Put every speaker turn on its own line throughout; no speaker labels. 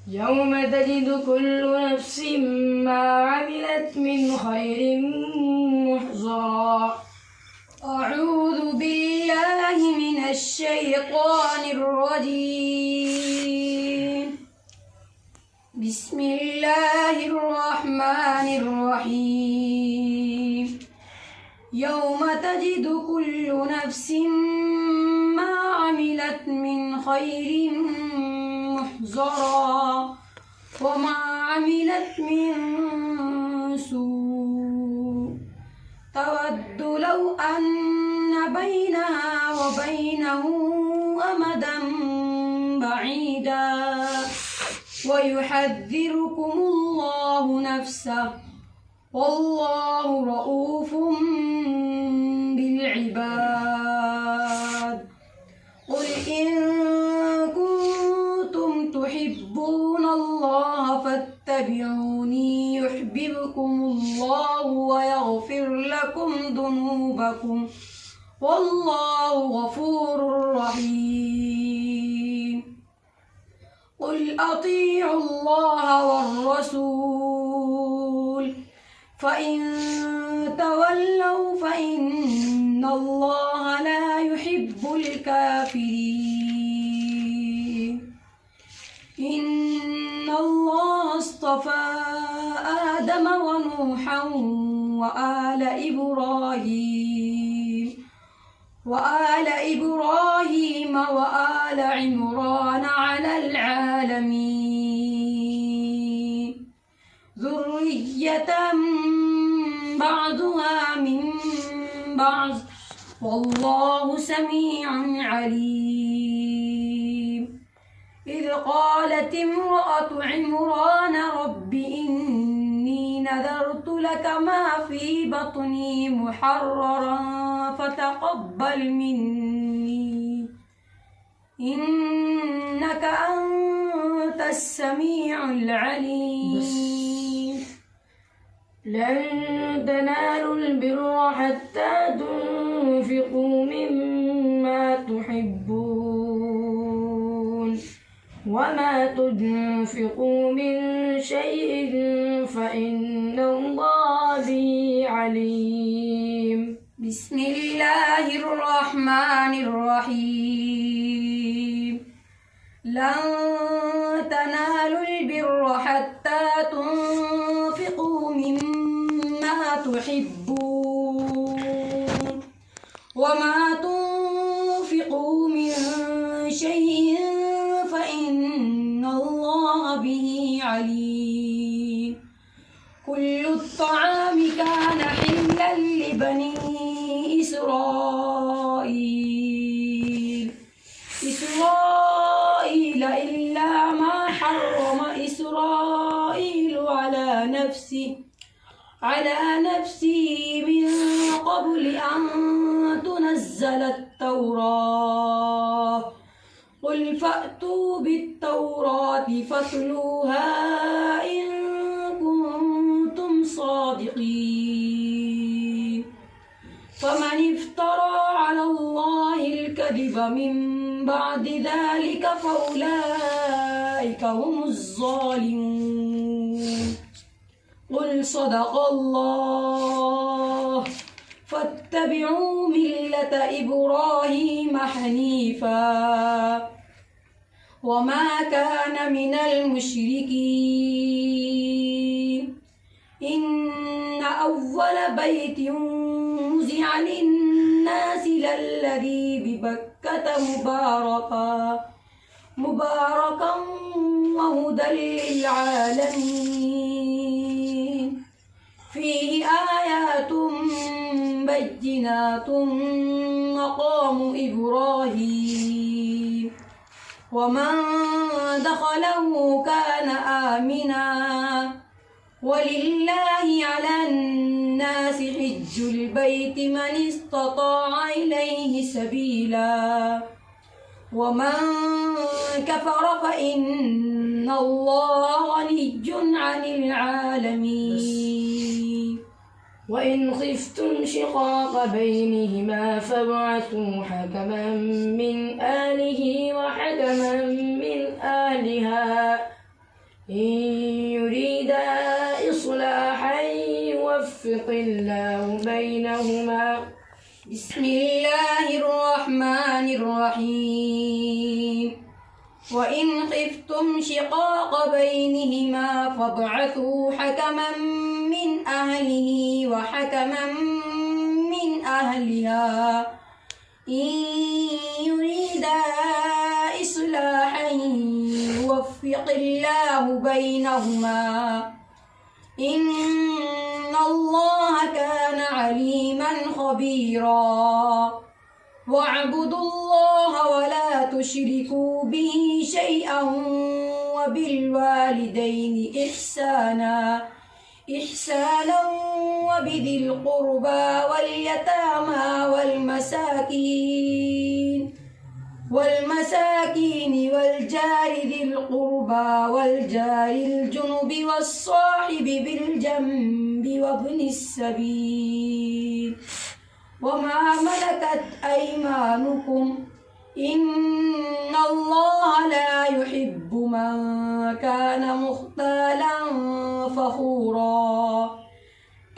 يوم تجد كل نفس ما عملت من خير محضرا. أعوذ بالله من الشيطان الرجيم. بسم الله الرحمن الرحيم. يوم تجد كل نفس ما عملت من خير محضرا وما عملت من سوء تود لو أن بينها وبينه أمدا بعيدا ويحذركم الله نفسه والله رؤوف بالعباد. قل إن كنتم تحبون الله فاتبعوني يحببكم الله ويغفر لكم ذنوبكم والله غفور رحيم. قل أطيعوا الله والرسول فإن تولوا فإن الله لا يحب الكافرين. إن الله اصطفى آدم ونوحا وآل إبراهيم وآل عمران على العالمين ذرية بعضها من بعض والله سميع عليم. إذ قالت امرأة عمران رب إني نذرت لك ما في بطني محررا فتقبل مني إنك أنت السميع العليم. لن تنالوا البر حتى تنفقوا مما تحبون وما تنفقوا من شيء فإن الله به عليم. بسم الله الرحمن الرحيم. لن تنالوا البر حتى تنفقوا مما تحبون وما تنفقوا من شيء فإن الله به عليم. كل الطعام كان حلا لبني إسرائيل إلا ما حرم إسرائيل على نفسه من قبل أن تنزل التوراة. قل فأتوا بالتوراة فاتلوها إن كنتم صادقين. فمن افترى على الله الكذب من بعد ذلك فأولئك هم الظالمون. قل صدق الله. فاتبعوا ملة إبراهيم حنيفا وما كان من المشركين. إن أول بيت وزع للناس للذي ببكة مباركا وهدى للعالمين. فيه آيات بينات مقام إبراهيم ومن دخله كان آمنا ولله على الناس حج البيت من استطاع إليه سبيلا ومن كفر فإن الله غني عن العالمين. وإن خفتم شقاق بينهما فابعثوا حكما من أهله وحكما من أهلها إن يريدا إصلاحا يوفق الله بينهما. بسم الله الرحمن الرحيم. وإن خفتم شقاق بينهما فابعثوا حكما من أهله وحكما من أهلها إن يريدا إصلاحا يوفق الله بينهما إن الله كان عليما خبيرا. واعبدوا الله ولا تشركوا به شيئا وبالوالدين إحسانا وبذي القربى واليتامى والمساكين والجار ذي القربى والجار الجنب والصاحب بالجنب وابن السبيل وما ملكت أيمانكم إن الله لا يحب من كان مختالا فخورا.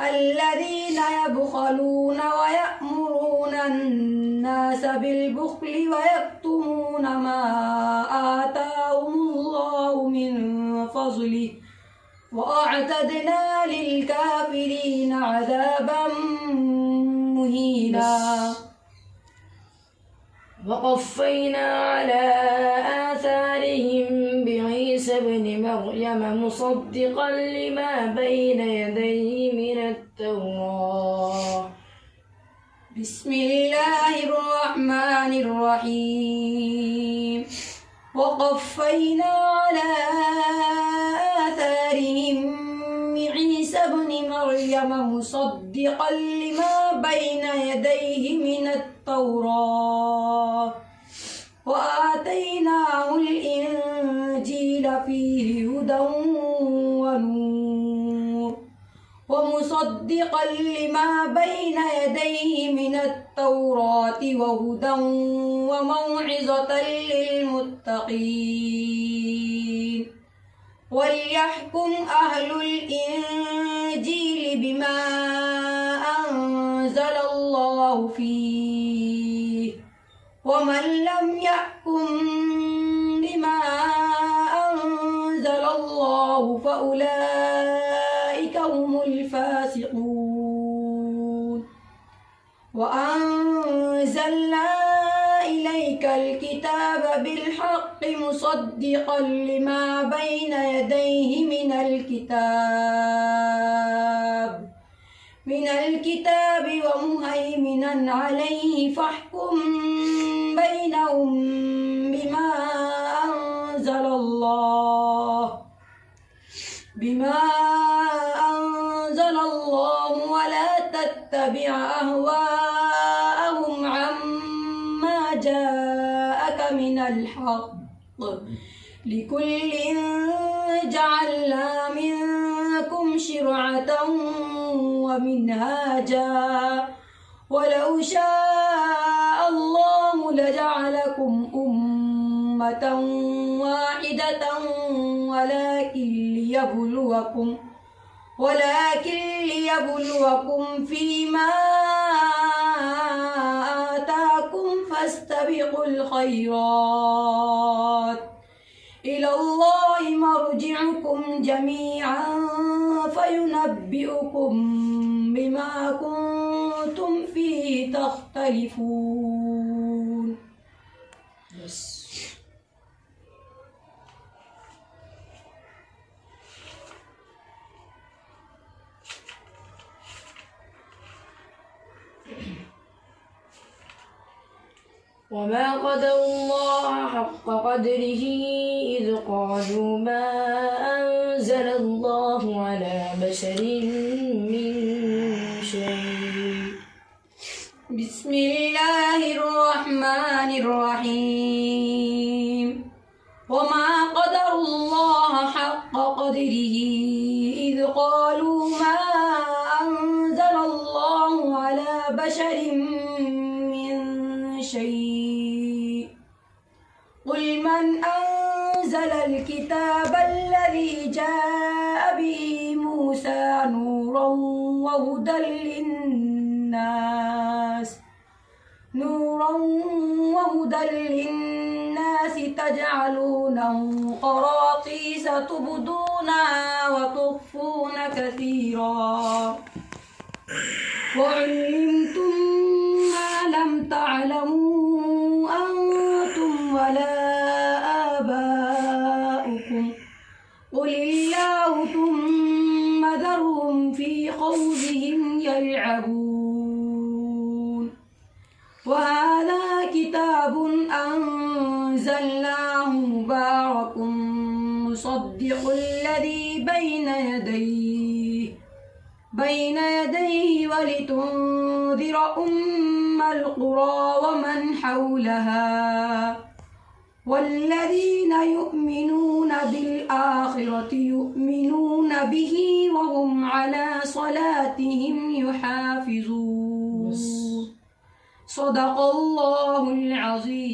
الذين يبخلون ويأمرون الناس بالبخل ويكتمون ما آتاهم الله من فضله وأعتدنا للكافرين عذابا مهينا. وقفينا على آثارهم بعيسى ابن مريم مصدقا لما بين يديه من التوراة. بسم الله الرحمن الرحيم. وقفينا على آثارهم بعيسى ابن مريم مصدقا لما بين يديه من التوراة وآتيناه الإنجيل فيه هدى ونور ومصدقا لما بين يديه من التوراة وهدى وموعظة للمتقين. وليحكم أهل الإنجيل بما أنزل الله فيه ومن لم يحكم بما أنزل الله فأولئك هم الفاسقون. وأنزلنا إليك الكتاب بالحق مصدقا لما بين يديه من الكتاب ومهيمنا عليه فاحكم بينهم بما أنزل الله ولا تتبع أهواءهم عما جاءك من الحق. لكل جعلنا منكم شرعة ومنهاجا ولو شاء الله لجعلكم أمة واحدة ولكن ليبلوكم فيما آتاكم فاستبقوا الخيرات إلى الله مرجعكم جميعا فينبئكم بما كنتم فيه تختلفون. وما قدروا الله حق قدره إذ قالوا ما أنزل الله على بشر من شيء. بسم الله الرحمن الرحيم. وما قدروا الله حق قدره إذ قالوا ما أنزل الله على بشر من شيء. قل من أنزل الكتاب الذي موسى نورا وهدى للناس تجعلونه قراطيس تبدونها وتخفون كثيرا وعلمتم ما لم تعلموا أنتم ولا آباؤكم قل الله ثم ذرهم في خوضهم يلعبون وهذا كتاب أنزلناه مبارك مصدق الذي بين يديه ولتنذر أم القرى ومن حولها والذين يؤمنون بالآخرة يؤمنون به وهم على صلاتهم يحافظون صدق الله العظيم.